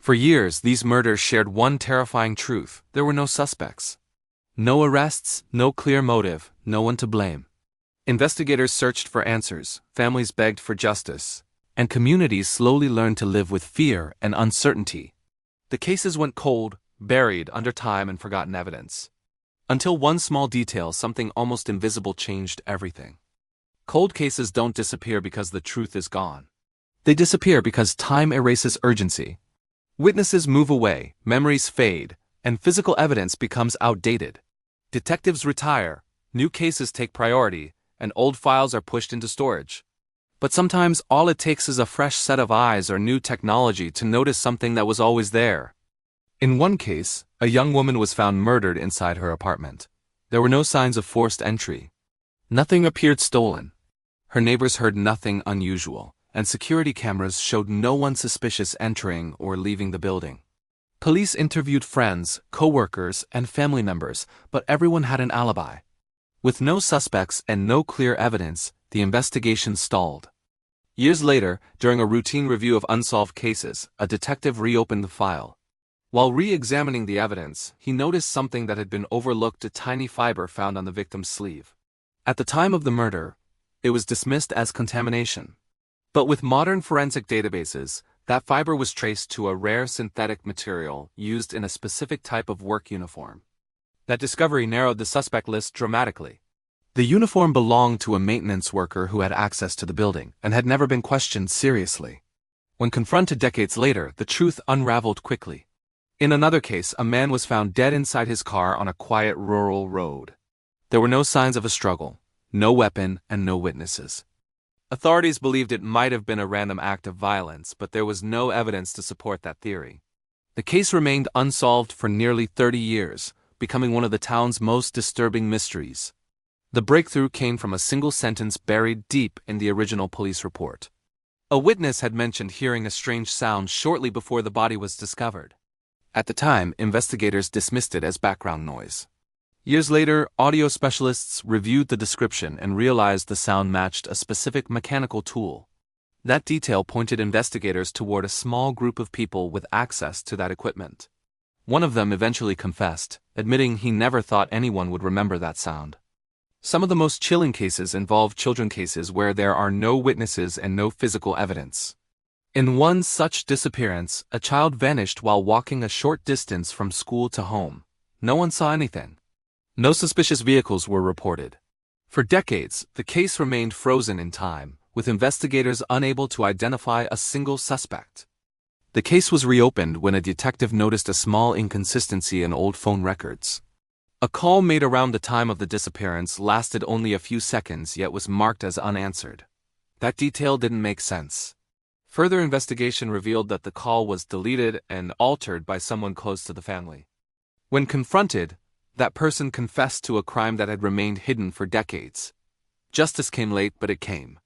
For years, these murders shared one terrifying truth: there were no suspects. No arrests, no clear motive, no one to blame. Investigators searched for answers, families begged for justice, and communities slowly learned to live with fear and uncertainty. The cases went cold, buried under time and forgotten evidence. Until one small detail, something almost invisible, changed everything. Cold cases don't disappear because the truth is gone. They disappear because time erases urgency. Witnesses move away, memories fade, and physical evidence becomes outdated. Detectives retire, new cases take priority, and old files are pushed into storage. But sometimes all it takes is a fresh set of eyes or new technology to notice something that was always there. In one case, a young woman was found murdered inside her apartment. There were no signs of forced entry. Nothing appeared stolen. Her neighbors heard nothing unusual, and security cameras showed no one suspicious entering or leaving the building. Police interviewed friends, co-workers, and family members, but everyone had an alibi. With no suspects and no clear evidence, the investigation stalled. Years later, during a routine review of unsolved cases, a detective reopened the file. While re-examining the evidence, he noticed something that had been overlooked: a tiny fiber found on the victim's sleeve. At the time of the murder, it was dismissed as contamination. But with modern forensic databases, that fiber was traced to a rare synthetic material used in a specific type of work uniform. That discovery narrowed the suspect list dramatically. The uniform belonged to a maintenance worker who had access to the building and had never been questioned seriously. When confronted decades later, the truth unraveled quickly. In another case, a man was found dead inside his car on a quiet rural road. There were no signs of a struggle, no weapon, and no witnesses. Authorities believed it might have been a random act of violence, but there was no evidence to support that theory. The case remained unsolved for nearly 30 years, becoming one of the town's most disturbing mysteries. The breakthrough came from a single sentence buried deep in the original police report. A witness had mentioned hearing a strange sound shortly before the body was discovered. At the time, investigators dismissed it as background noise. Years later, audio specialists reviewed the description and realized the sound matched a specific mechanical tool. That detail pointed investigators toward a small group of people with access to that equipment. One of them eventually confessed, admitting he never thought anyone would remember that sound. Some of the most chilling cases involve children cases where there are no witnesses and no physical evidence. In one such disappearance, a child vanished while walking a short distance from school to home. No one saw anything. No suspicious vehicles were reported. For decades, the case remained frozen in time, with investigators unable to identify a single suspect. The case was reopened when a detective noticed a small inconsistency in old phone records. A call made around the time of the disappearance lasted only a few seconds, yet was marked as unanswered. That detail didn't make sense. Further investigation revealed that the call was deleted and altered by someone close to the family. When confronted, that person confessed to a crime that had remained hidden for decades. Justice came late, but it came.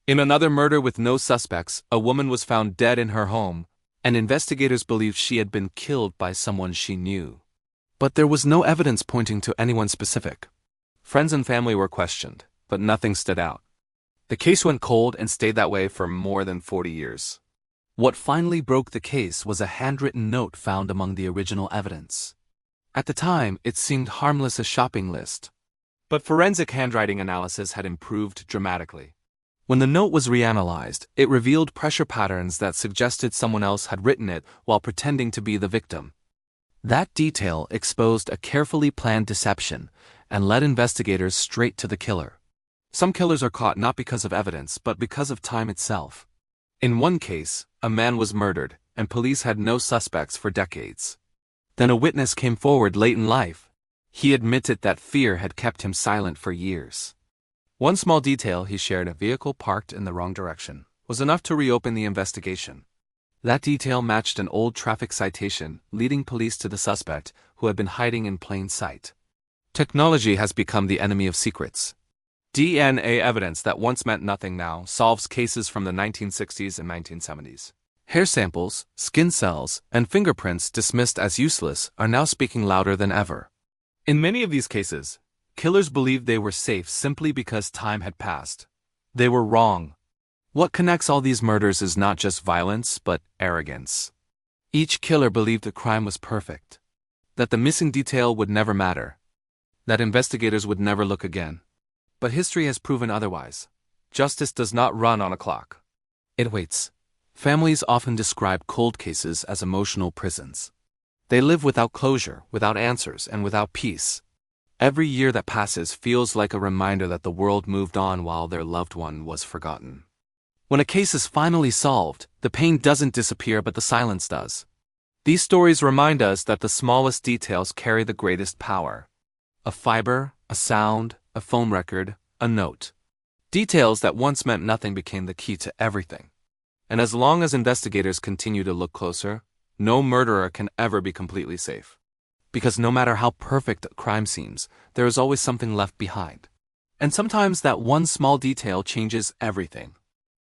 In another murder with no suspects, a woman was found dead in her home, and investigators believed she had been killed by someone she knew. But there was no evidence pointing to anyone specific. Friends and family were questioned, but nothing stood out. The case went cold and stayed that way for more than 40 years. What finally broke the case was a handwritten note found among the original evidence. At the time, it seemed harmless, a shopping list. But forensic handwriting analysis had improved dramatically. When the note was reanalyzed, it revealed pressure patterns that suggested someone else had written it while pretending to be the victim. That detail exposed a carefully planned deception and led investigators straight to the killer. Some killers are caught not because of evidence, but because of time itself. In one case, a man was murdered, and police had no suspects for decades. Then a witness came forward late in life. He admitted that fear had kept him silent for years. One small detail he shared, a vehicle parked in the wrong direction, was enough to reopen the investigation. That detail matched an old traffic citation, leading police to the suspect, who had been hiding in plain sight. Technology has become the enemy of secrets. DNA evidence that once meant nothing now solves cases from the 1960s and 1970s. Hair samples, skin cells, and fingerprints dismissed as useless are now speaking louder than ever. In many of these cases, killers believed they were safe simply because time had passed. They were wrong. What connects all these murders is not just violence, but arrogance. Each killer believed the crime was perfect, that the missing detail would never matter, that investigators would never look again. But history has proven otherwise. Justice does not run on a clock. It waits. Families often describe cold cases as emotional prisons. They live without closure, without answers, and without peace. Every year that passes feels like a reminder that the world moved on while their loved one was forgotten. When a case is finally solved, the pain doesn't disappear but the silence does. These stories remind us that the smallest details carry the greatest power. A fiber, a sound, a phone record, a note. Details that once meant nothing became the key to everything. And as long as investigators continue to look closer, no murderer can ever be completely safe. Because no matter how perfect a crime seems, there is always something left behind. And sometimes that one small detail changes everything.